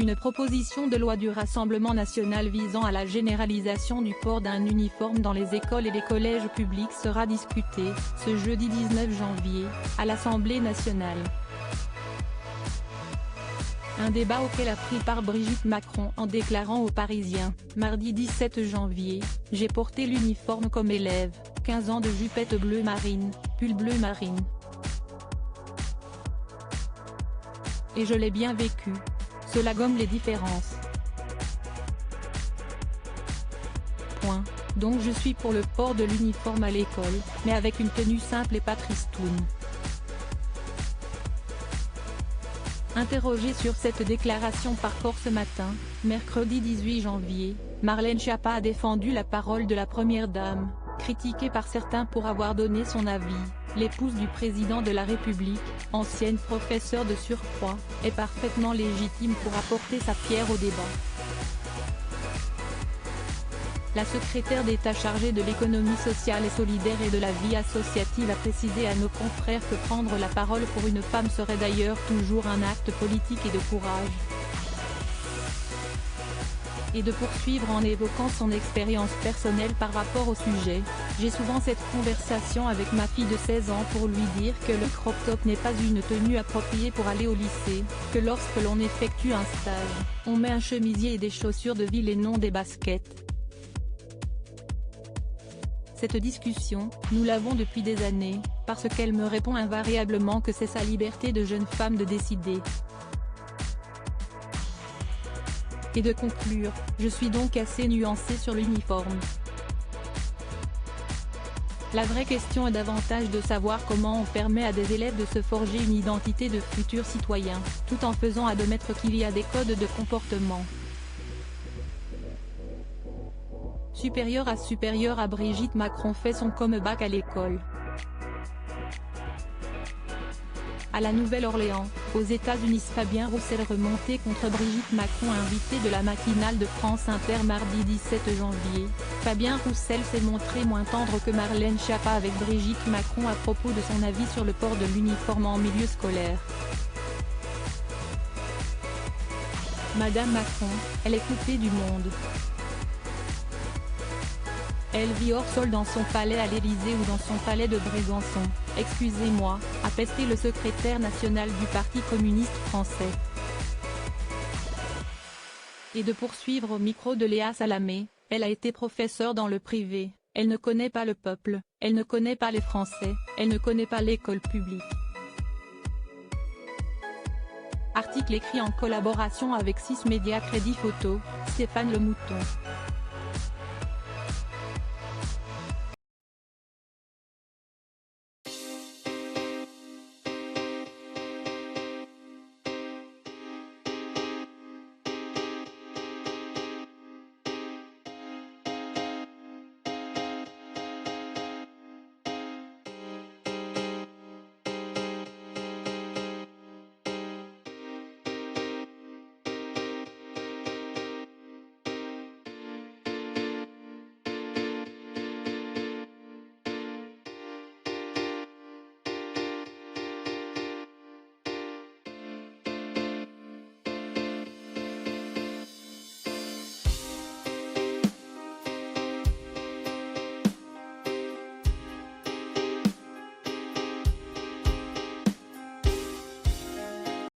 Une proposition de loi du Rassemblement national visant à la généralisation du port d'un uniforme dans les écoles et les collèges publics sera discutée, ce jeudi 19 janvier, à l'Assemblée nationale. Un débat auquel a pris part Brigitte Macron en déclarant aux Parisiens, mardi 17 janvier, « J'ai porté l'uniforme comme élève, 15 ans de jupette bleu marine, pull bleu marine. Et je l'ai bien vécu. Cela gomme les différences. Point. Donc je suis pour le port de l'uniforme à l'école, mais avec une tenue simple et pas tristoune. » Interrogée sur cette déclaration par Corse Matin, mercredi 18 janvier, Marlène Schiappa a défendu la parole de la Première Dame, critiquée par certains pour avoir donné son avis. L'épouse du président de la République, ancienne professeure de surcroît, est parfaitement légitime pour apporter sa pierre au débat. La secrétaire d'État chargée de l'économie sociale et solidaire et de la vie associative a précisé à nos confrères que prendre la parole pour une femme serait d'ailleurs toujours un acte politique et de courage. Et de poursuivre en évoquant son expérience personnelle par rapport au sujet, « J'ai souvent cette conversation avec ma fille de 16 ans pour lui dire que le crop top n'est pas une tenue appropriée pour aller au lycée, que lorsque l'on effectue un stage, on met un chemisier et des chaussures de ville et non des baskets. Cette discussion, nous l'avons depuis des années, parce qu'elle me répond invariablement que c'est sa liberté de jeune femme de décider. Et de conclure, je suis donc assez nuancée sur l'uniforme. La vraie question est davantage de savoir comment on permet à des élèves de se forger une identité de futurs citoyens, tout en faisant admettre qu'il y a des codes de comportement. Supérieur à Brigitte Macron fait son comeback à l'école. À la Nouvelle-Orléans, aux États-Unis, Fabien Roussel remonté contre Brigitte Macron, invité de la matinale de France Inter mardi 17 janvier. Fabien Roussel s'est montré moins tendre que Marlène Schiappa avec Brigitte Macron à propos de son avis sur le port de l'uniforme en milieu scolaire. Madame Macron, elle est coupée du monde. Elle vit hors sol dans son palais à l'Élysée ou dans son palais de Brégançon, excusez-moi, a pesté le secrétaire national du Parti communiste français. Et de poursuivre au micro de Léa Salamé, elle a été professeure dans le privé, elle ne connaît pas le peuple, elle ne connaît pas les Français, elle ne connaît pas l'école publique. Article écrit en collaboration avec 6 médias Crédit Photo, Stéphane Le Mouton.